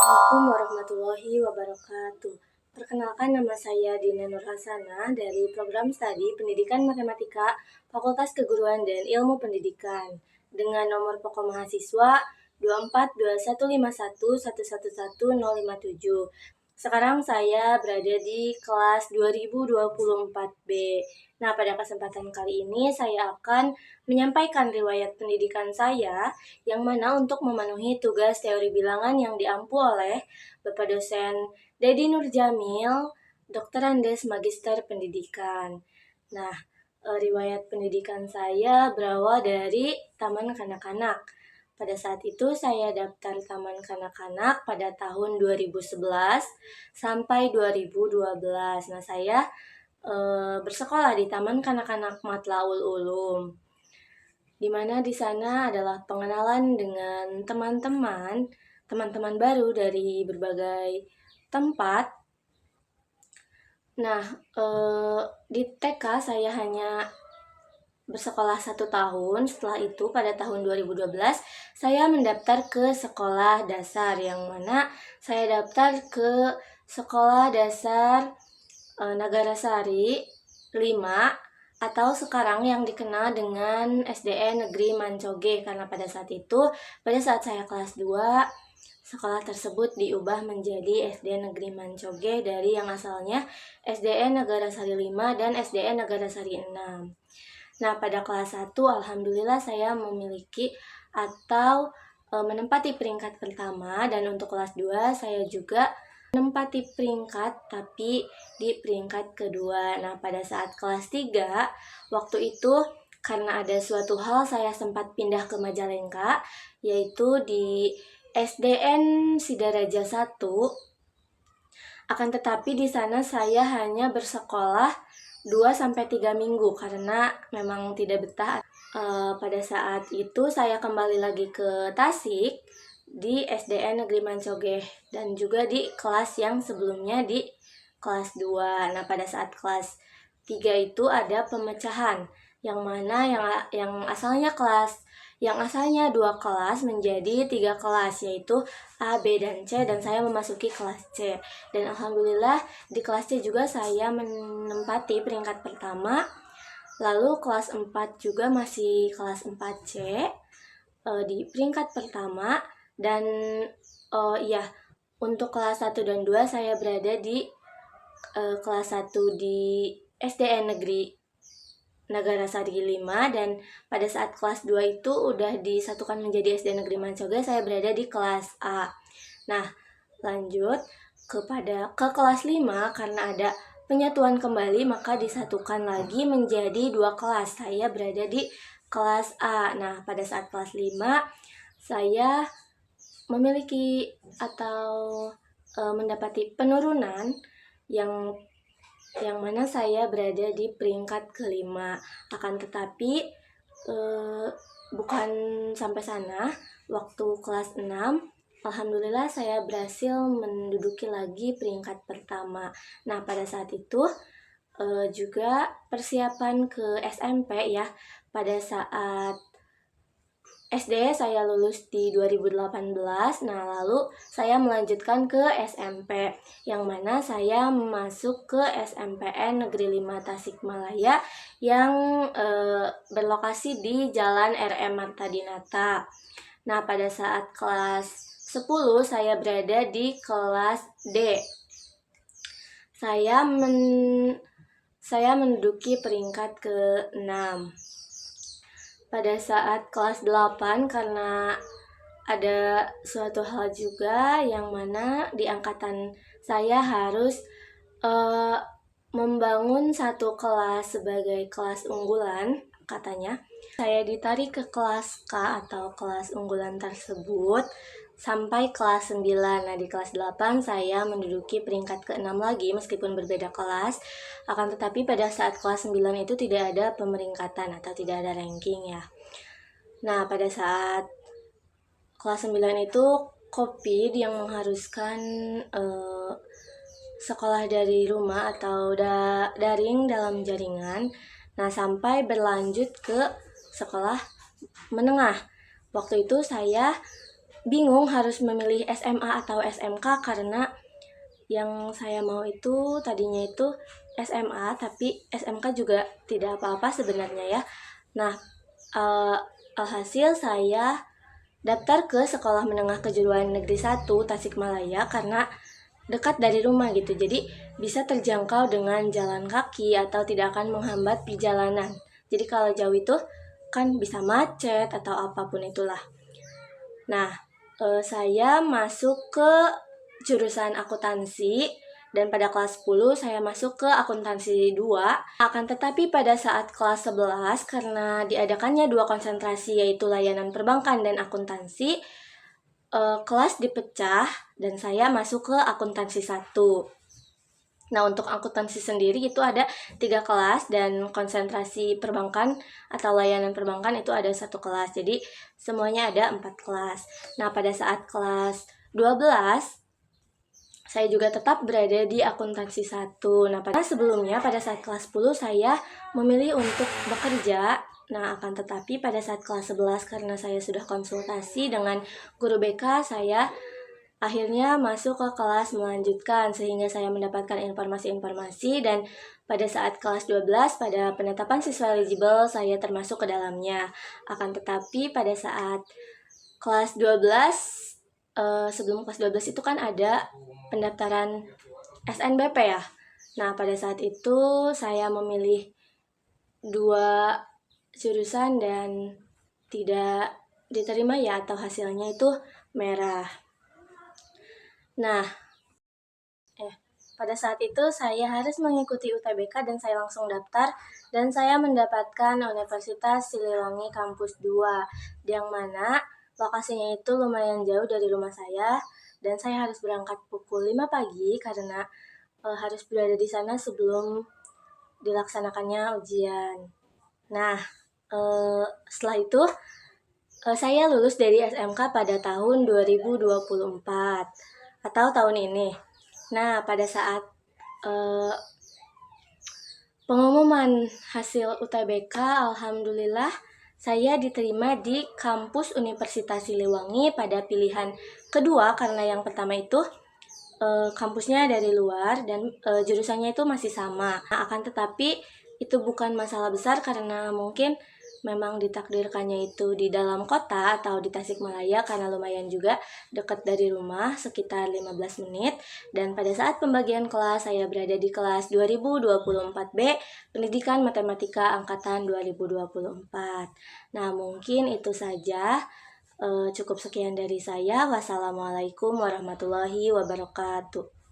Assalamualaikum warahmatullahi wabarakatuh. Perkenalkan, nama saya Dina Nurhasana dari program studi Pendidikan Matematika Fakultas Keguruan dan Ilmu Pendidikan dengan nomor pokok mahasiswa 242151111057. Sekarang saya berada di kelas 2024B. Nah, pada kesempatan kali ini saya akan menyampaikan riwayat pendidikan saya yang mana untuk memenuhi tugas teori bilangan yang diampu oleh Bapak dosen Dedi Nurjamil, Dr. Andes Magister Pendidikan. Nah, riwayat pendidikan saya berawal dari Taman Kanak-Kanak. Pada saat itu saya daftar Taman Kanak-Kanak pada tahun 2011 sampai 2012. Nah, saya bersekolah di Taman Kanak-Kanak Matlaul Ulum, di mana di sana adalah pengenalan dengan teman-teman baru dari berbagai tempat. Nah, di TK saya hanya bersekolah 1 tahun. Setelah itu pada tahun 2012 saya mendaftar ke sekolah dasar, yang mana saya daftar ke Sekolah Dasar Nagarasari 5 atau sekarang yang dikenal dengan SDN Negeri Mancoge, karena pada saat saya kelas 2, sekolah tersebut diubah menjadi SDN Negeri Mancoge dari yang asalnya SDN Nagarasari 5 dan SDN Nagarasari 6. Nah, pada kelas 1 alhamdulillah saya memiliki atau menempati peringkat pertama, dan untuk kelas 2 saya juga menempati peringkat tapi di peringkat kedua. Nah, pada saat kelas 3 waktu itu karena ada suatu hal saya sempat pindah ke Majalengka, yaitu di SDN Sidaraja 1. Akan tetapi di sana saya hanya bersekolah 2-3 minggu karena memang tidak betah. Pada saat itu saya kembali lagi ke Tasik di SDN Negeri Mancoge dan juga di kelas yang sebelumnya di kelas 2. Nah, pada saat kelas 3 itu ada pemecahan yang mana yang asalnya 2 kelas menjadi 3 kelas, yaitu A, B, dan C, dan saya memasuki kelas C. Dan alhamdulillah di kelas C juga saya menempati peringkat pertama. Lalu kelas 4 juga masih kelas 4C di peringkat pertama. Dan untuk kelas 1 dan 2 saya berada di kelas 1 di SDN Negeri Nagarasari 5, dan pada saat kelas 2 itu udah disatukan menjadi SD Negeri Mancoge, saya berada di kelas A. Nah, lanjut ke kelas 5 karena ada penyatuan kembali, maka disatukan lagi menjadi 2 kelas. Saya berada di kelas A. Nah, pada saat kelas 5 saya memiliki atau mendapati penurunan yang mana saya berada di peringkat kelima. Akan tetapi bukan sampai sana, waktu kelas 6 alhamdulillah saya berhasil menduduki lagi peringkat pertama. Nah, pada saat itu juga persiapan ke SMP ya. Pada saat SD saya lulus di 2018, nah lalu saya melanjutkan ke SMP, yang mana saya masuk ke SMPN Negeri 5 Tasikmalaya yang berlokasi di Jalan RM Marta Dinata. Nah, pada saat kelas 10 saya berada di kelas D. Saya menduduki peringkat ke-6. Pada saat kelas 8 karena ada suatu hal juga yang mana di angkatan saya harus membangun satu kelas sebagai kelas unggulan katanya. Saya ditarik ke kelas K atau kelas unggulan tersebut sampai kelas 9. Nah, di kelas 8 saya menduduki peringkat ke-6 lagi meskipun berbeda kelas. Akan tetapi pada saat kelas 9 itu tidak ada pemeringkatan atau tidak ada ranking ya. Nah, pada saat kelas 9 itu COVID yang mengharuskan sekolah dari rumah atau daring dalam jaringan. Nah, sampai berlanjut ke sekolah menengah. Waktu itu saya bingung harus memilih SMA atau SMK karena yang saya mau itu tadinya itu SMA, tapi SMK juga tidak apa-apa sebenarnya ya. Nah, eh, alhasil saya daftar ke Sekolah Menengah Kejuruan Negeri 1 Tasikmalaya karena dekat dari rumah gitu. Jadi bisa terjangkau dengan jalan kaki atau tidak akan menghambat perjalanan. Jadi kalau jauh itu kan bisa macet atau apapun itulah. Nah, saya masuk ke jurusan akuntansi dan pada kelas 10 saya masuk ke akuntansi 2. Akan tetapi pada saat kelas 11 karena diadakannya dua konsentrasi yaitu layanan perbankan dan akuntansi, kelas dipecah dan saya masuk ke akuntansi 1. Nah, untuk akuntansi sendiri itu ada 3 kelas dan konsentrasi perbankan atau layanan perbankan itu ada 1 kelas. Jadi, semuanya ada 4 kelas. Nah, pada saat kelas 12, saya juga tetap berada di akuntansi 1. Nah, sebelumnya pada saat kelas 10 saya memilih untuk bekerja. Nah, akan tetapi pada saat kelas 11 karena saya sudah konsultasi dengan guru BK, saya akhirnya masuk ke kelas melanjutkan sehingga saya mendapatkan informasi-informasi dan pada saat kelas 12 pada penetapan siswa eligible saya termasuk ke dalamnya. Akan tetapi pada saat kelas 12 sebelum kelas 12 itu kan ada pendaftaran SNBP ya. Nah, pada saat itu saya memilih 2 jurusan dan tidak diterima ya atau hasilnya itu merah. Nah, pada saat itu saya harus mengikuti UTBK dan saya langsung daftar dan saya mendapatkan Universitas Siliwangi Kampus 2 yang mana lokasinya itu lumayan jauh dari rumah saya dan saya harus berangkat pukul 5 pagi karena harus berada di sana sebelum dilaksanakannya ujian. Nah, setelah itu saya lulus dari SMK pada tahun 2024 atau tahun ini. Nah, pada saat pengumuman hasil UTBK, alhamdulillah saya diterima di kampus Universitas Siliwangi pada pilihan kedua karena yang pertama itu kampusnya dari luar dan jurusannya itu masih sama. Nah, akan tetapi itu bukan masalah besar karena mungkin memang ditakdirkannya itu di dalam kota atau di Tasikmalaya karena lumayan juga dekat dari rumah sekitar 15 menit dan pada saat pembagian kelas saya berada di kelas 2024B Pendidikan Matematika Angkatan 2024. Nah, mungkin itu saja. Cukup sekian dari saya. Wassalamualaikum warahmatullahi wabarakatuh.